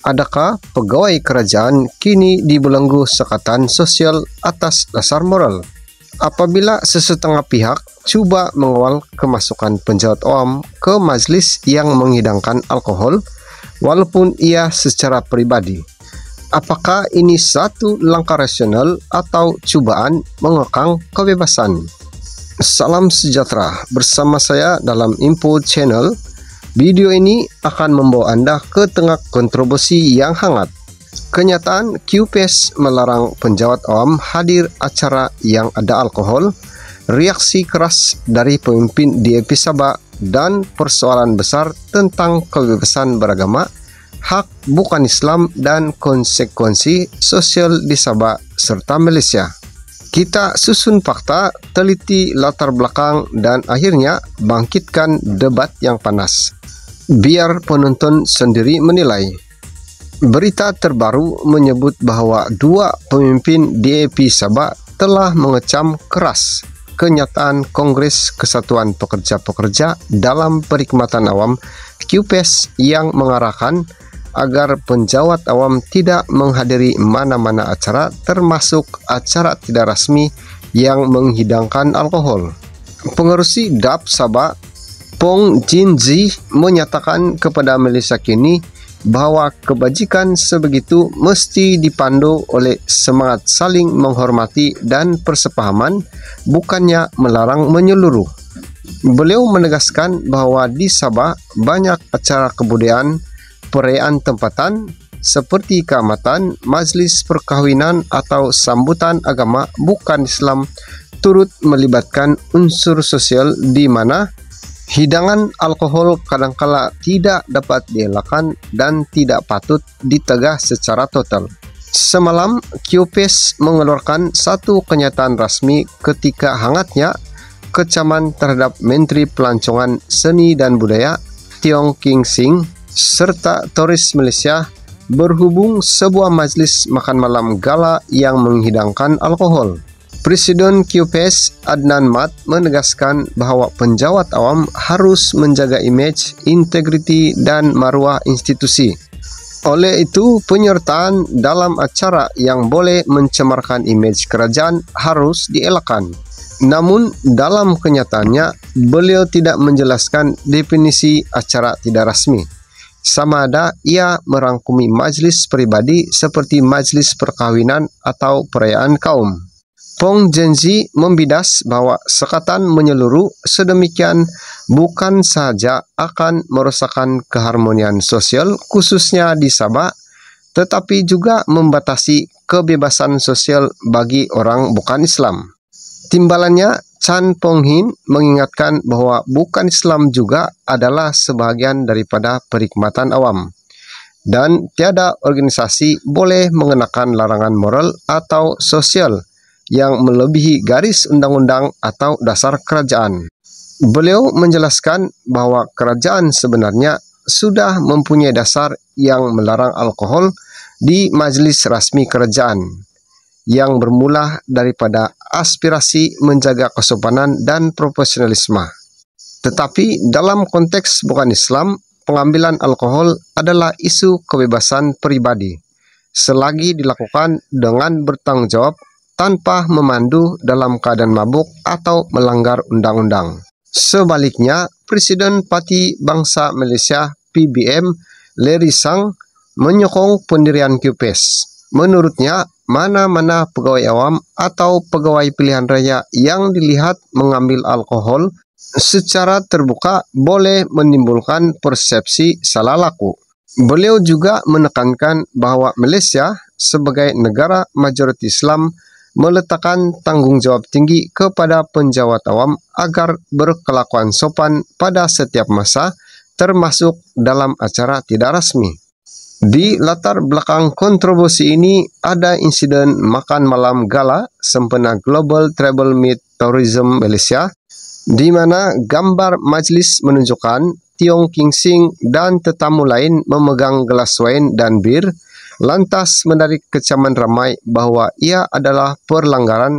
Adakah pegawai kerajaan kini dibelenggu sekatan sosial atas dasar moral? Apabila sesetengah pihak cuba mengawal kemasukan penjawat awam ke majlis yang menghidangkan alkohol, walaupun ia secara pribadi, apakah ini satu langkah rasional atau cubaan mengekang kebebasan? Salam sejahtera, bersama saya dalam Info Channel. Video ini akan membawa Anda ke tengah kontroversi yang hangat. Kenyataan QPS melarang penjawat awam hadir acara yang ada alkohol, reaksi keras dari pemimpin DAP Sabah, dan persoalan besar tentang kebebasan beragama, hak bukan Islam, dan konsekuensi sosial di Sabah serta Malaysia. Kita susun fakta, teliti latar belakang, dan akhirnya bangkitkan debat yang panas. Biar penonton sendiri menilai. Berita terbaru menyebut bahawa dua pemimpin DAP Sabah telah mengecam keras kenyataan Kongres Kesatuan Pekerja-Pekerja dalam Perkhidmatan Awam QPS yang mengarahkan agar penjawat awam tidak menghadiri mana-mana acara termasuk acara tidak rasmi yang menghidangkan alkohol. Pengerusi DAP Sabah Pong Jin Zi menyatakan kepada Malaysia Kini bahawa kebajikan sebegitu mesti dipandu oleh semangat saling menghormati dan persepahaman, bukannya melarang menyeluruh. Beliau menegaskan bahawa di Sabah banyak acara kebudayaan, perayaan tempatan seperti keamatan, majlis perkahwinan atau sambutan agama bukan Islam turut melibatkan unsur sosial di mana hidangan alkohol kadangkala tidak dapat dielakkan dan tidak patut ditegah secara total. Semalam, QPS mengeluarkan satu kenyataan rasmi ketika hangatnya kecaman terhadap Menteri Pelancongan Seni dan Budaya Tiong King Sing serta Toris Malaysia berhubung sebuah majlis makan malam gala yang menghidangkan alkohol. Presiden QPS Adnan Mat menegaskan bahawa penjawat awam harus menjaga imej, integriti dan maruah institusi. Oleh itu, penyertaan dalam acara yang boleh mencemarkan imej kerajaan harus dielakkan. Namun, dalam kenyataannya, beliau tidak menjelaskan definisi acara tidak rasmi. Sama ada ia merangkumi majlis pribadi seperti majlis perkahwinan atau perayaan kaum. Pong Jenzi membidas bahawa sekatan menyeluruh sedemikian bukan sahaja akan merosakkan keharmonian sosial khususnya di Sabah, tetapi juga membatasi kebebasan sosial bagi orang bukan Islam. Timbalannya, Chan Pong Hin mengingatkan bahawa bukan Islam juga adalah sebahagian daripada perkhidmatan awam. Dan tiada organisasi boleh mengenakan larangan moral atau sosial yang melebihi garis undang-undang atau dasar kerajaan. Beliau menjelaskan bahawa kerajaan sebenarnya sudah mempunyai dasar yang melarang alkohol di majlis rasmi kerajaan yang bermula daripada aspirasi menjaga kesopanan dan profesionalisme. Tetapi dalam konteks bukan Islam, pengambilan alkohol adalah isu kebebasan pribadi selagi dilakukan dengan bertanggungjawab tanpa memandu dalam keadaan mabuk atau melanggar undang-undang. Sebaliknya, Presiden Parti Bangsa Malaysia PBM Larry Sang menyokong pendirian QPS. Menurutnya, mana-mana pegawai awam atau pegawai pilihan raya yang dilihat mengambil alkohol secara terbuka boleh menimbulkan persepsi salah laku. Beliau juga menekankan bahawa Malaysia sebagai negara majoriti Islam meletakkan tanggungjawab tinggi kepada penjawat awam agar berkelakuan sopan pada setiap masa, termasuk dalam acara tidak rasmi. Di latar belakang kontroversi ini ada insiden makan malam gala sempena Global Travel Meet Tourism Malaysia, di mana gambar majlis menunjukkan Tiong King Sing dan tetamu lain memegang gelas wain dan bir, lantas menarik kecaman ramai bahawa ia adalah perlanggaran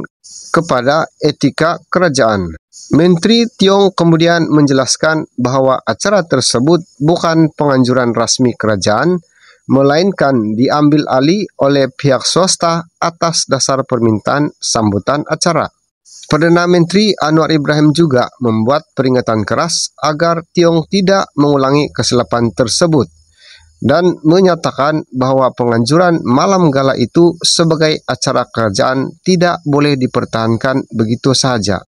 kepada etika kerajaan. Menteri Tiong kemudian menjelaskan bahawa acara tersebut bukan penganjuran rasmi kerajaan, melainkan diambil alih oleh pihak swasta atas dasar permintaan sambutan acara. Perdana Menteri Anwar Ibrahim juga membuat peringatan keras agar Tiong tidak mengulangi kesilapan tersebut dan menyatakan bahwa penganjuran malam gala itu sebagai acara kerajaan tidak boleh dipertahankan begitu sahaja.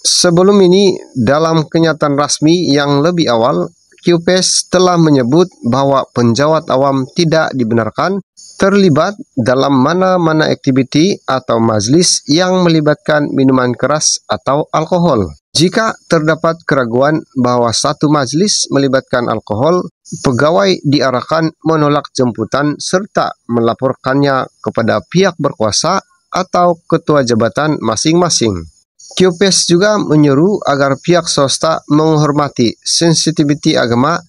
Sebelum ini, dalam kenyataan rasmi yang lebih awal, QPS telah menyebut bahwa penjawat awam tidak dibenarkan terlibat dalam mana-mana aktiviti atau majlis yang melibatkan minuman keras atau alkohol. Jika terdapat keraguan bahwa satu majlis melibatkan alkohol, pegawai diarahkan menolak jemputan serta melaporkannya kepada pihak berkuasa atau ketua jabatan masing-masing. QPS juga menyeru agar pihak swasta menghormati sensitiviti agama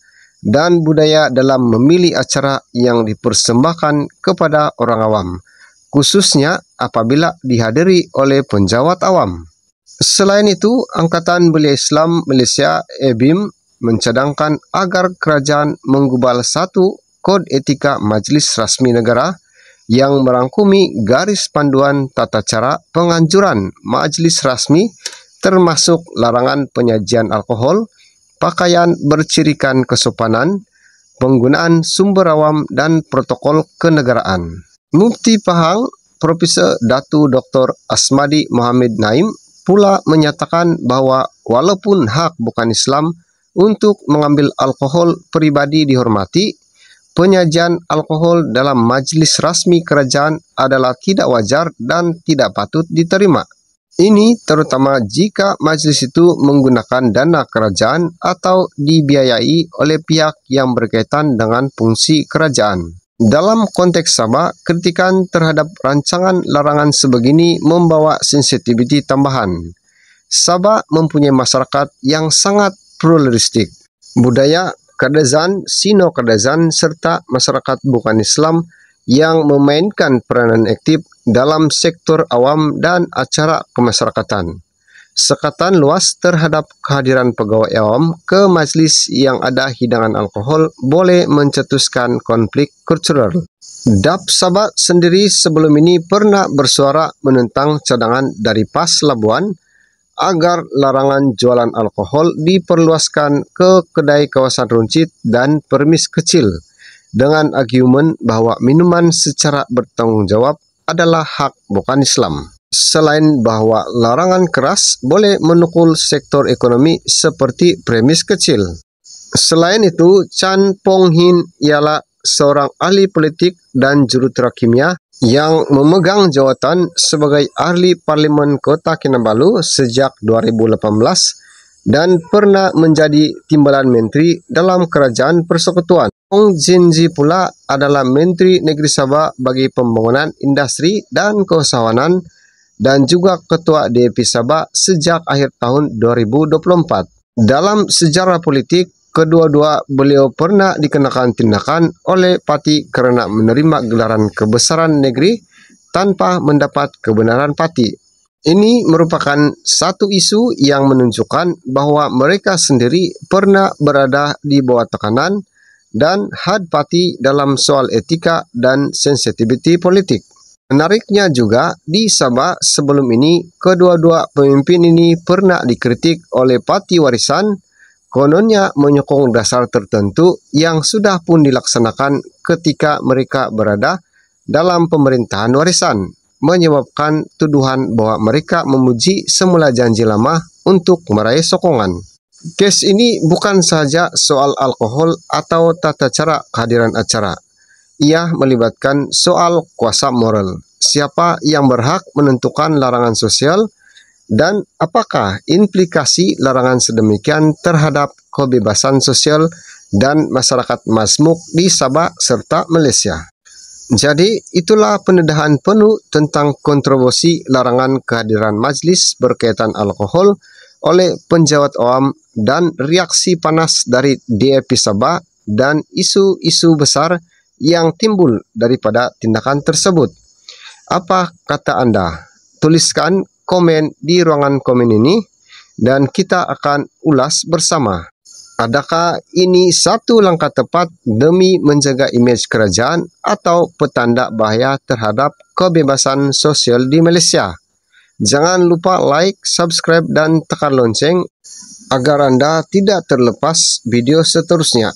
dan budaya dalam memilih acara yang dipersembahkan kepada orang awam, khususnya apabila dihadiri oleh penjawat awam. Selain itu, Angkatan Belia Islam Malaysia (ABIM) mencadangkan agar kerajaan menggubal satu kod etika majlis rasmi negara yang merangkumi garis panduan tata cara penganjuran majlis rasmi, termasuk larangan penyajian alkohol, pakaian bercirikan kesopanan, penggunaan sumber awam dan protokol kenegaraan. Mufti Pahang Profesor Datu Dr. Asmadi Mohamad Naim pula menyatakan bahwa walaupun hak bukan Islam untuk mengambil alkohol pribadi dihormati, penyajian alkohol dalam majlis rasmi kerajaan adalah tidak wajar dan tidak patut diterima. Ini terutama jika majlis itu menggunakan dana kerajaan atau dibiayai oleh pihak yang berkaitan dengan fungsi kerajaan. Dalam konteks sama, kritikan terhadap rancangan larangan sebegini membawa sensitiviti tambahan. Sabah mempunyai masyarakat yang sangat pluralistik. Budaya, Kadazan, Sino Kadazan serta masyarakat bukan Islam yang memainkan peranan aktif dalam sektor awam dan acara kemasyarakatan. Sekatan luas terhadap kehadiran pegawai awam ke majlis yang ada hidangan alkohol boleh mencetuskan konflik kultural. DAP Sabah sendiri sebelum ini pernah bersuara menentang cadangan dari PAS Labuan agar larangan jualan alkohol diperluaskan ke kedai kawasan runcit dan permis kecil dengan argumen bahwa minuman secara bertanggung jawab adalah hak bukan Islam. Selain bahwa larangan keras boleh menukul sektor ekonomi seperti premis kecil. Selain itu, Chan Pong Hin ialah seorang ahli politik dan jurutera kimia yang memegang jawatan sebagai ahli Parlimen Kota Kinabalu sejak 2018 dan pernah menjadi timbalan menteri dalam kerajaan persekutuan. Ong Jinji pula adalah Menteri Negeri Sabah bagi Pembangunan Industri dan Keusahawanan dan juga Ketua DAP Sabah sejak akhir tahun 2024. Dalam sejarah politik, kedua-dua beliau pernah dikenakan tindakan oleh parti kerana menerima gelaran kebesaran negeri tanpa mendapat kebenaran parti. Ini merupakan satu isu yang menunjukkan bahwa mereka sendiri pernah berada di bawah tekanan dan had parti dalam soal etika dan sensitiviti politik. Menariknya juga, di Sabah sebelum ini, kedua-dua pemimpin ini pernah dikritik oleh parti warisan, kononnya menyokong dasar tertentu yang sudah pun dilaksanakan ketika mereka berada dalam pemerintahan warisan, menyebabkan tuduhan bahwa mereka memuji semula janji lama untuk meraih sokongan. Kes ini bukan sahaja soal alkohol atau tata cara kehadiran acara. Ia melibatkan soal kuasa moral, siapa yang berhak menentukan larangan sosial, dan apakah implikasi larangan sedemikian terhadap kebebasan sosial dan masyarakat mazmuk di Sabah serta Malaysia. Jadi, itulah pendedahan penuh tentang kontroversi larangan kehadiran majlis berkaitan alkohol oleh penjawat awam dan reaksi panas dari DAP Sabah dan isu-isu besar yang timbul daripada tindakan tersebut. Apa kata anda? Tuliskan komen di ruangan komen ini dan kita akan ulas bersama. Adakah ini satu langkah tepat demi menjaga imej kerajaan atau petanda bahaya terhadap kebebasan sosial di Malaysia? Jangan lupa like, subscribe, dan tekan lonceng agar Anda tidak terlepas video seterusnya.